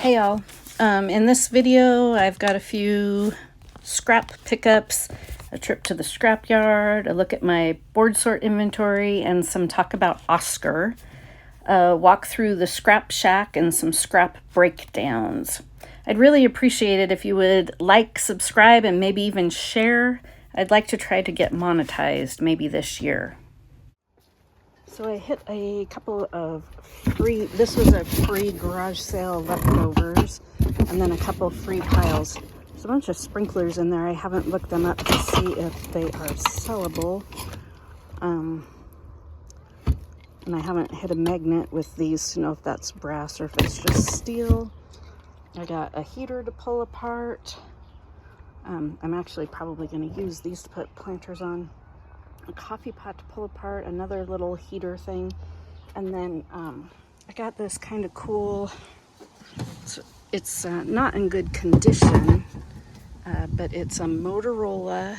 Hey y'all, in this video I've got a few scrap pickups, a trip to the scrapyard, a look at my board sort inventory, and some talk about Oscar, a walk through the scrap shack, and some scrap breakdowns. I'd really appreciate it if you would like, subscribe, and maybe even share. I'd like to try to get monetized maybe this year. So I hit a couple of this was a free garage sale leftovers, and then a couple free piles. There's a bunch of sprinklers in there. I haven't looked them up to see if they are sellable. And I haven't hit a magnet with these to know if that's brass or if it's just steel. I got a heater to pull apart. I'm actually probably going to use these to put planters on. A coffee pot to pull apart, another little heater thing, and then I got this kind of cool, it's not in good condition, but it's a Motorola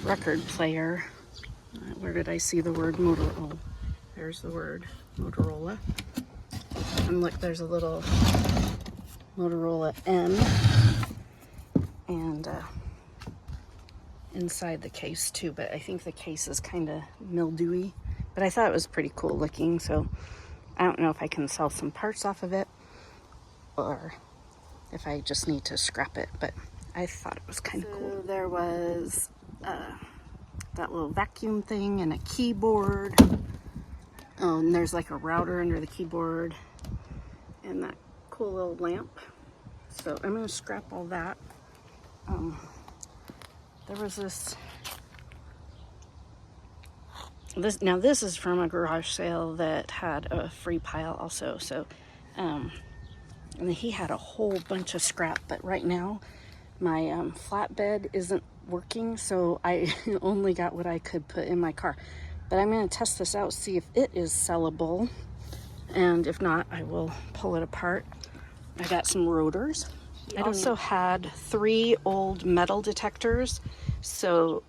record player. Where did I see the word Motorola? Oh, there's the word Motorola. And look, there's a little Motorola M, and inside the case too, but I think the case is kind of mildewy, but I thought it was pretty cool looking, so I don't know if I can sell some parts off of it or if I just need to scrap it, but I thought it was kind of cool. There was that little vacuum thing and a keyboard. Oh, and there's like a router under the keyboard and that cool little lamp. So I'm going to scrap all that. There was this, now this is from a garage sale that had a free pile also. So, and he had a whole bunch of scrap, but right now my flatbed isn't working, so I only got what I could put in my car. But I'm going to test this out, see if it is sellable, and if not, I will pull it apart. I got some rotors. I also had 3 old metal detectors, so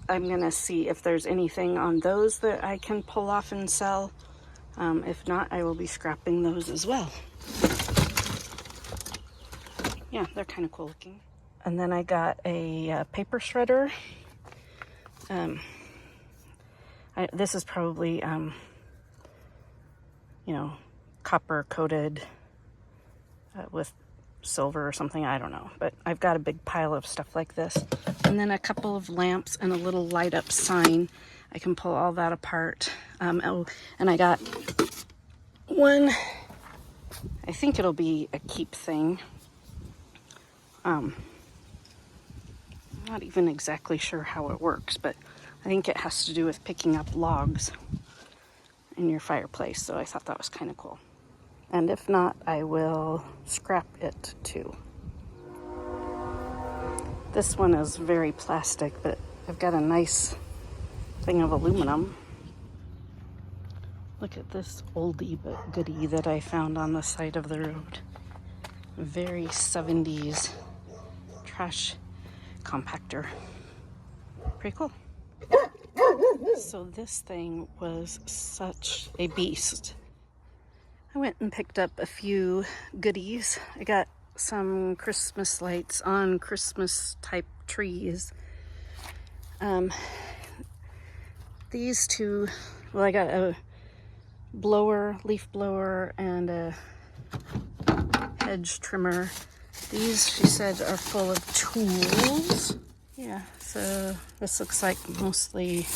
I'm gonna see if there's anything on those that I can pull off and sell. If not, I will be scrapping those as well. Yeah, they're kind of cool looking. And then I got a paper shredder. This is probably, copper coated with silver or something, I don't know, but I've got a big pile of stuff like this, and then a couple of lamps and a little light up sign. I can pull all that apart. And I got one, I think it'll be a keep thing. I'm not even exactly sure how it works, but I think it has to do with picking up logs in your fireplace, so I thought that was kind of cool. And if not, I will scrap it too. This one is very plastic, but I've got a nice thing of aluminum. Look at this oldie but goodie that I found on the side of the road. Very 70s trash compactor. Pretty cool. So this thing was such a beast. I went and picked up a few goodies. I got some Christmas lights on Christmas type trees. These two, well, I got a blower, leaf blower, and a hedge trimmer. These, she said, are full of tools. Yeah, so this looks like mostly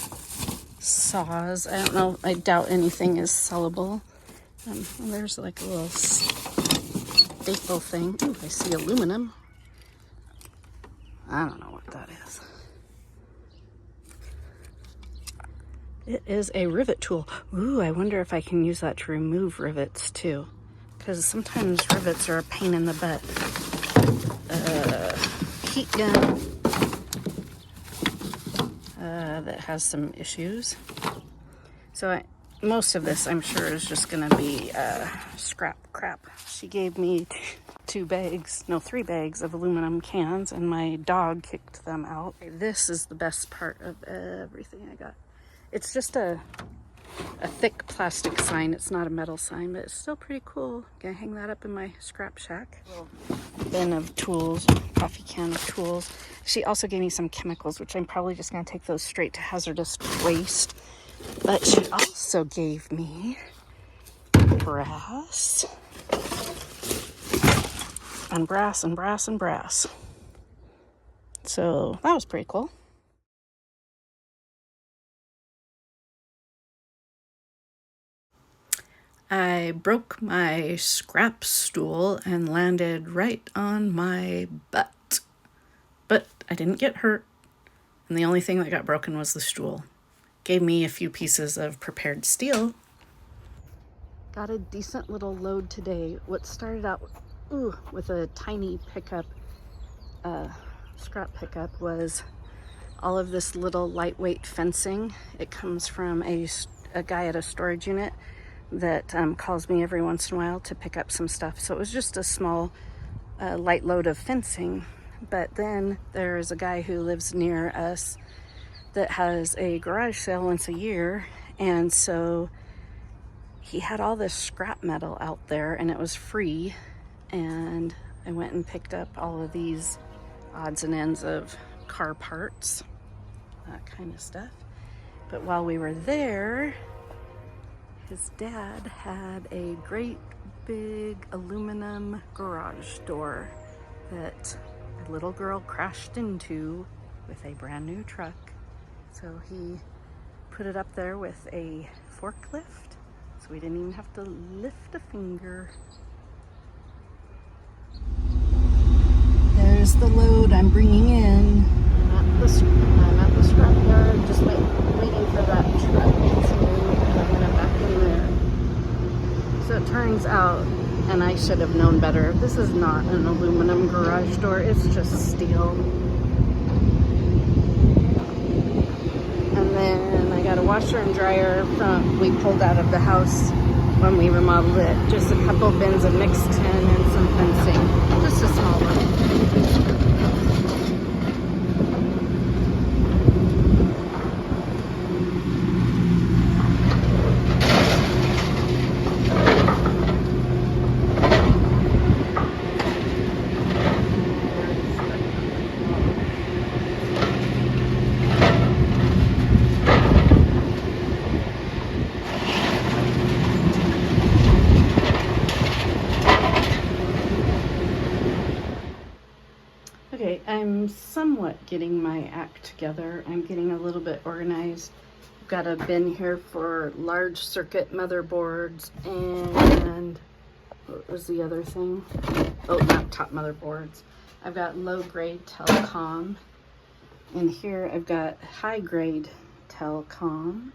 saws. I don't know, I doubt anything is sellable. There's like a little staple thing. Ooh, I see aluminum. I don't know what that is. It is a rivet tool. Ooh, I wonder if I can use that to remove rivets too, because sometimes rivets are a pain in the butt. Heat gun that has some issues. So most of this, I'm sure, is just gonna be scrap crap. She gave me 3 bags of aluminum cans, and my dog kicked them out. This is the best part of everything I got. It's just a a thick plastic sign. It's not a metal sign, but it's still pretty cool. Gonna hang that up in my scrap shack. Bin of tools, coffee can of tools. She also gave me some chemicals, which I'm probably just gonna take those straight to hazardous waste. But she also gave me brass and brass and brass and brass. So that was pretty cool. I broke my scrap stool and landed right on my butt. But I didn't get hurt, and the only thing that got broken was the stool. Gave me a few pieces of prepared steel. Got a decent little load today. What started out with a tiny pickup, scrap pickup, was all of this little lightweight fencing. It comes from a guy at a storage unit that calls me every once in a while to pick up some stuff. So it was just a small light load of fencing. But then there's a guy who lives near us that has a garage sale once a year, and so he had all this scrap metal out there and it was free, and I went and picked up all of these odds and ends of car parts, that kind of stuff. But while we were there, his dad had a great big aluminum garage door that a little girl crashed into with a brand new truck. So he put it up there with a forklift, so we didn't even have to lift a finger. There's the load I'm bringing in. I'm at the scrapyard, just waiting for that truck to move, and I'm gonna back in there. So it turns out, and I should have known better, this is not an aluminum garage door, it's just steel. And then I got a washer and dryer we pulled out of the house when we remodeled it. Just a couple bins of mixed tin and some fencing, just a small one. Okay, I'm somewhat getting my act together. I'm getting a little bit organized. I've got a bin here for large circuit motherboards, and what was the other thing? Oh, laptop motherboards. I've got low-grade telecom. And here I've got high-grade telecom,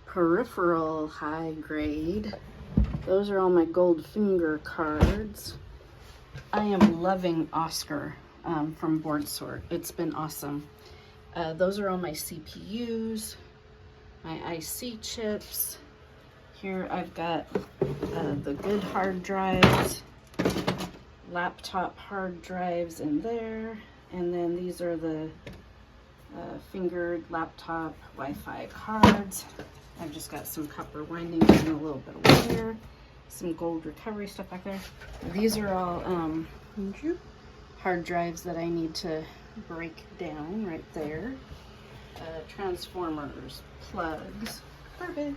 peripheral high-grade. Those are all my Goldfinger cards. I am loving Oscar from BoardSort. It's been awesome. Those are all my CPUs, my IC chips. Here I've got the good hard drives, laptop hard drives in there, and then these are the fingered laptop Wi-Fi cards. I've just got some copper windings and a little bit of wire, some gold recovery stuff back there. These are all hard drives that I need to break down right there. Transformers, plugs, garbage,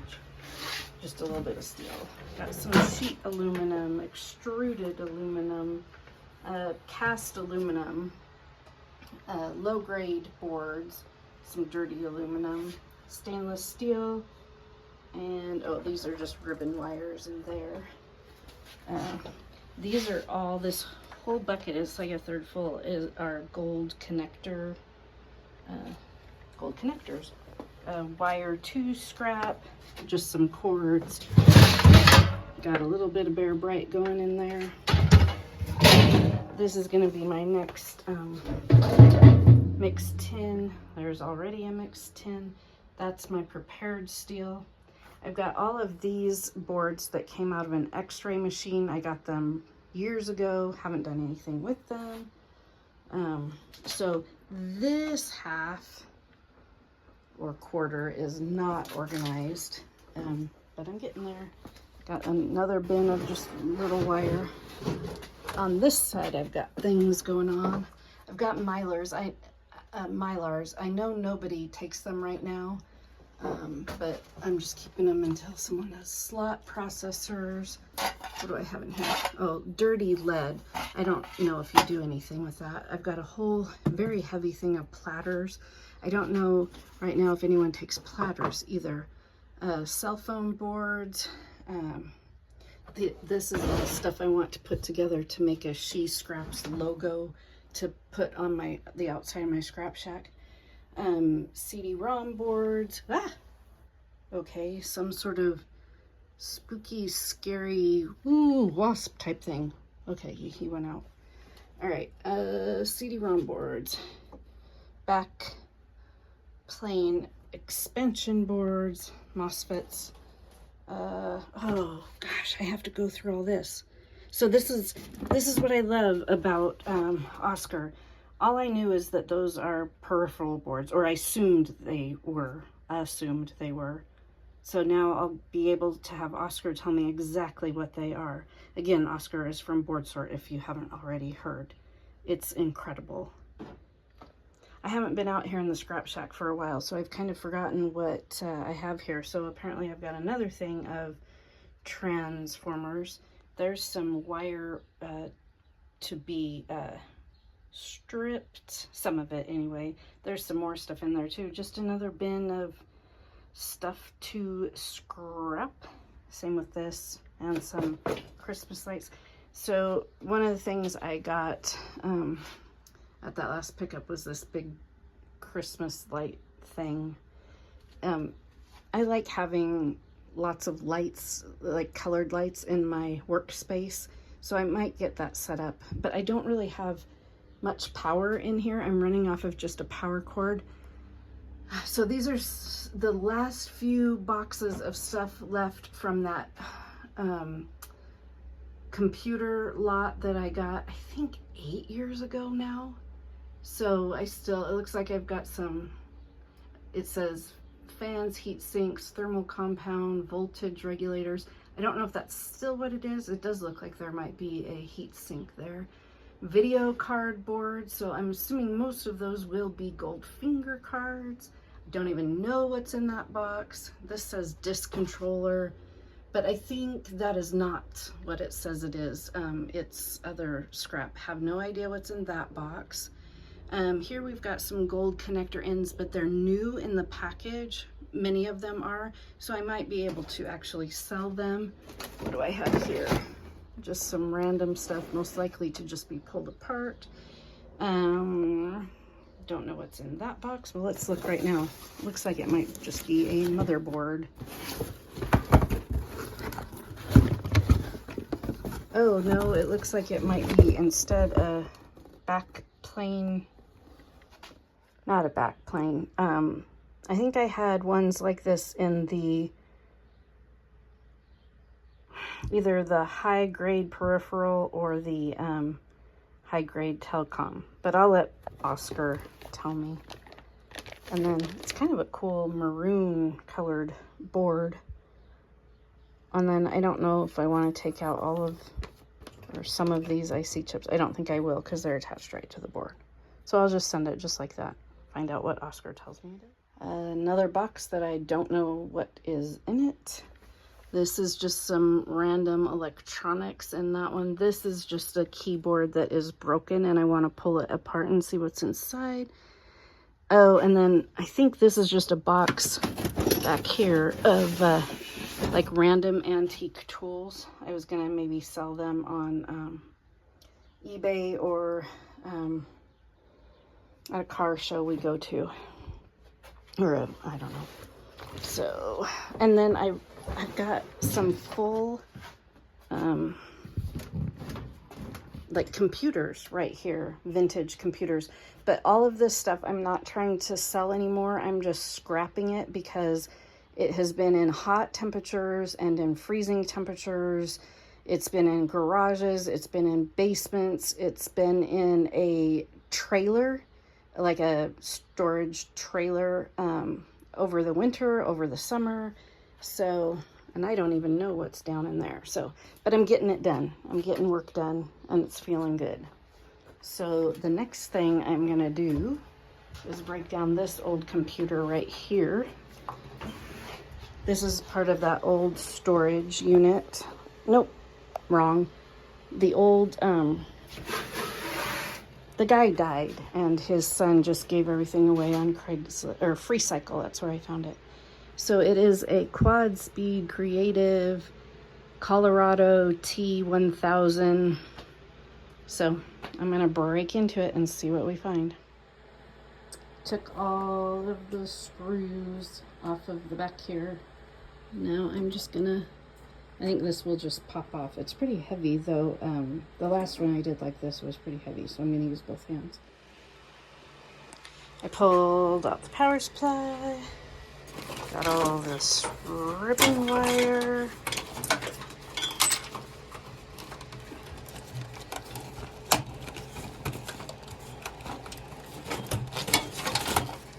just a little bit of steel. Got some sheet aluminum, extruded aluminum, cast aluminum, low-grade boards, some dirty aluminum, stainless steel, and oh, these are just ribbon wires in there. These are all, this whole bucket is like a third full, is our gold connectors. Wire 2 scrap, just some cords. Got a little bit of Bear Bright going in there. This is going to be my next mixed tin. There's already a mixed tin. That's my prepared steel. I've got all of these boards that came out of an X-ray machine. I got them years ago, haven't done anything with them. So this half or quarter is not organized, but I'm getting there. Got another bin of just little wire. On this side, I've got things going on. I've got Mylars. Mylars. I know nobody takes them right now, but I'm just keeping them until someone has slot processors. What do I have in here? Oh, dirty lead. I don't know if you do anything with that. I've got a whole very heavy thing of platters. I don't know right now if anyone takes platters either. Cell phone boards. This is the stuff I want to put together to make a She Scraps logo to put on the outside of my scrap shack. CD-ROM boards. Okay, some sort of spooky, scary, wasp type thing. Okay, he went out. All right, CD-ROM boards. Back plane expansion boards, MOSFETs. Oh gosh, I have to go through all this. So this is what I love about Oscar. All I knew is that those are peripheral boards, or I assumed they were. So now I'll be able to have Oscar tell me exactly what they are. Again, Oscar is from BoardSort if you haven't already heard. It's incredible. I haven't been out here in the scrap shack for a while, so I've kind of forgotten what I have here. So apparently I've got another thing of transformers. There's some wire to be stripped, some of it anyway. There's some more stuff in there too. Just another bin of stuff to scrap. Same with this, and some Christmas lights. So one of the things I got at that last pickup was this big Christmas light thing. I like having lots of lights, like colored lights in my workspace, so I might get that set up, but I don't really have much power in here. I'm running off of just a power cord. So these are the last few boxes of stuff left from that computer lot that I got, I think 8 years ago now. So it looks like I've got some, it says fans, heat sinks, thermal compound, voltage regulators. I don't know if that's still what it is. It does look like there might be a heat sink there. Video card board, so I'm assuming most of those will be Goldfinger cards. Don't even know what's in that box. This says disc controller, but I think that is not what it says it is. It's other scrap. Have no idea what's in that box. Here we've got some gold connector ends, but they're new in the package. Many of them are, so I might be able to actually sell them. What do I have here? Just some random stuff, most likely to just be pulled apart. Don't know what's in that box. Well, let's look right now. Looks like it might just be a motherboard. Oh no, it looks like it might be instead a back plane. Not a back plane. I think I had ones like this in the either the high grade peripheral or the high grade telecom, but I'll let Oscar tell me. And then it's kind of a cool maroon colored board. And then I don't know if I want to take out all of or some of these IC chips. I don't think I will because they're attached right to the board. So I'll just send it just like that. Find out what Oscar tells me. Another box that I don't know what is in it. This is just some random electronics in that one. This is just a keyboard that is broken and I want to pull it apart and see what's inside. Oh, and then I think this is just a box back here of like random antique tools. I was gonna maybe sell them on eBay or at a car show we go to, or I don't know. So, and then I've got some full like computers right here, vintage computers, but all of this stuff I'm not trying to sell anymore. I'm just scrapping it because it has been in hot temperatures and in freezing temperatures. It's been in garages, it's been in basements, it's been in a trailer, like a storage trailer, over the winter, over the summer. So, and I don't even know what's down in there. So, but I'm getting it done. I'm getting work done and it's feeling good. So the next thing I'm gonna do is break down this old computer right here. This is part of that old storage unit. Nope, wrong. The old, the guy died and his son just gave everything away on Craigslist, or FreeCycle, that's where I found it. So it is a quad speed Creative Colorado T1000. So I'm gonna break into it and see what we find. Took all of the screws off of the back here. Now I'm just gonna, I think this will just pop off. It's pretty heavy though. The last one I did like this was pretty heavy, so I'm gonna use both hands. I pulled out the power supply. Got all this ribbon wire.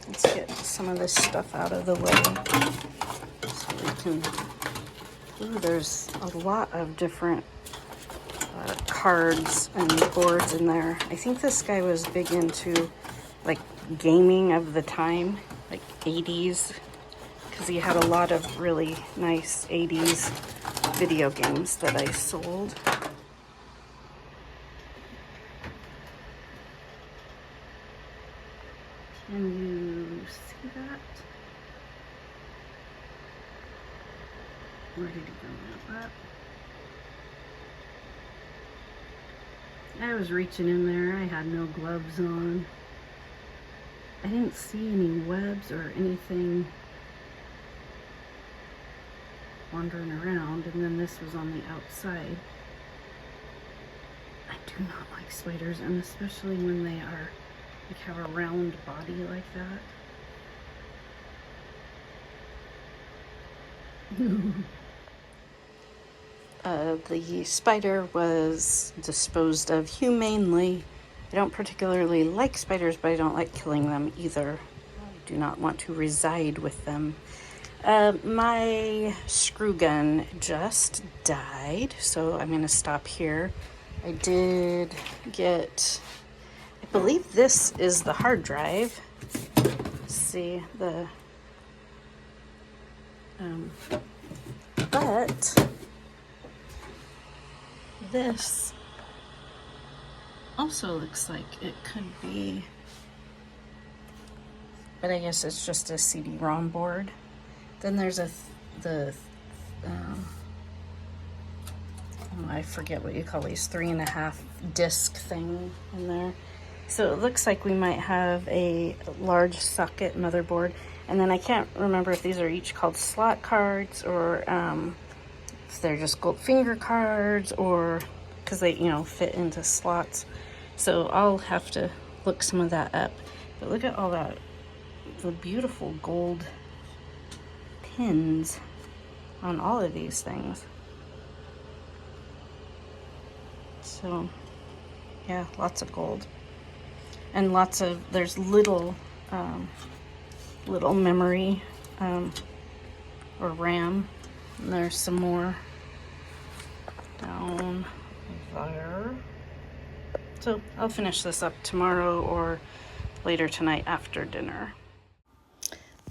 Let's get some of this stuff out of the way so we can. Ooh, there's a lot of different cards and boards in there. I think this guy was big into like gaming of the time, like 80s, because he had a lot of really nice 80s video games that I sold. Can you see that? Where did he go now? I was reaching in there. I had no gloves on. I didn't see any webs or anything wandering around, and then this was on the outside. I do not like spiders, and especially when they are like have a round body like that. The spider was disposed of humanely. I don't particularly like spiders, but I don't like killing them either. I do not want to reside with them. My screw gun just died, so I'm going to stop here. I did get, I believe this is the hard drive. Let's see, but this also looks like it could be, but I guess it's just a CD-ROM board. Then there's I forget what you call these, 3.5 disc thing in there. So it looks like we might have a large socket motherboard. And then I can't remember if these are each called slot cards or if they're just gold finger cards, or because they, you know, fit into slots. So I'll have to look some of that up. But look at all that, the beautiful gold pins on all of these things. So yeah, lots of gold. And lots of, there's little memory or RAM. And there's some more down there. So I'll finish this up tomorrow or later tonight after dinner.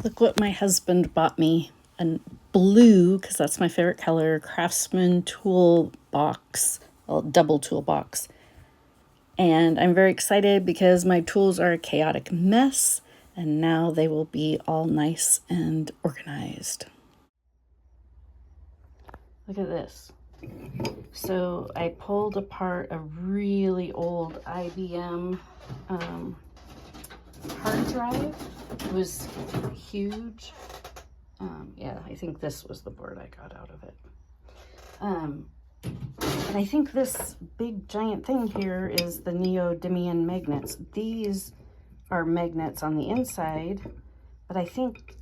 Look what my husband bought me. A blue, because that's my favorite color, Craftsman tool box, a double tool box. And I'm very excited because my tools are a chaotic mess, and now they will be all nice and organized. Look at this. So I pulled apart a really old IBM hard drive. It was huge. Yeah, I think this was the board I got out of it. And I think this big giant thing here is the neodymium magnets. These are magnets on the inside, but I think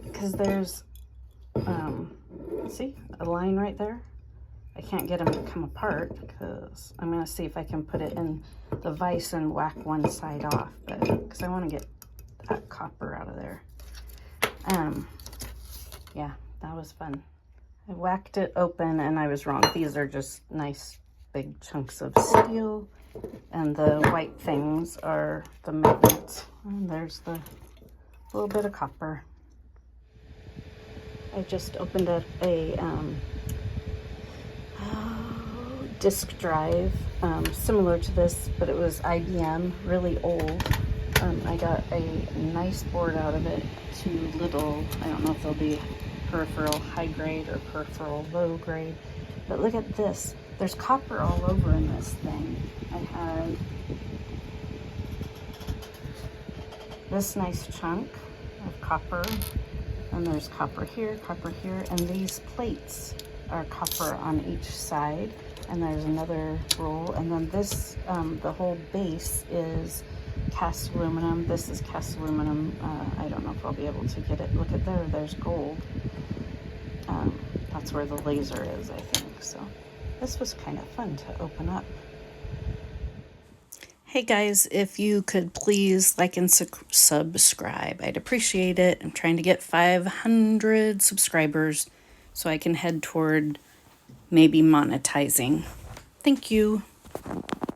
because there's, see, a line right there. I can't get them to come apart because I'm going to see if I can put it in the vise and whack one side off, but because I want to get that copper out of there. Yeah, that was fun. I whacked it open and I was wrong. These are just nice big chunks of steel, and the white things are the magnets. And there's the little bit of copper. I just opened up a disk drive similar to this, but it was IBM, really old. I got a nice board out of it, 2 little, I don't know if they'll be peripheral high grade or peripheral low grade, but look at this. There's copper all over in this thing. I had this nice chunk of copper, and there's copper here, and these plates are copper on each side, and there's another roll, and then this, the whole base is cast aluminum. This is cast aluminum. I don't know if I'll be able to get it. Look at there, there's gold. That's where the laser is, I think. So this was kind of fun to open up. Hey guys, if you could please like and subscribe, I'd appreciate it. I'm trying to get 500 subscribers so I can head toward maybe monetizing. Thank you.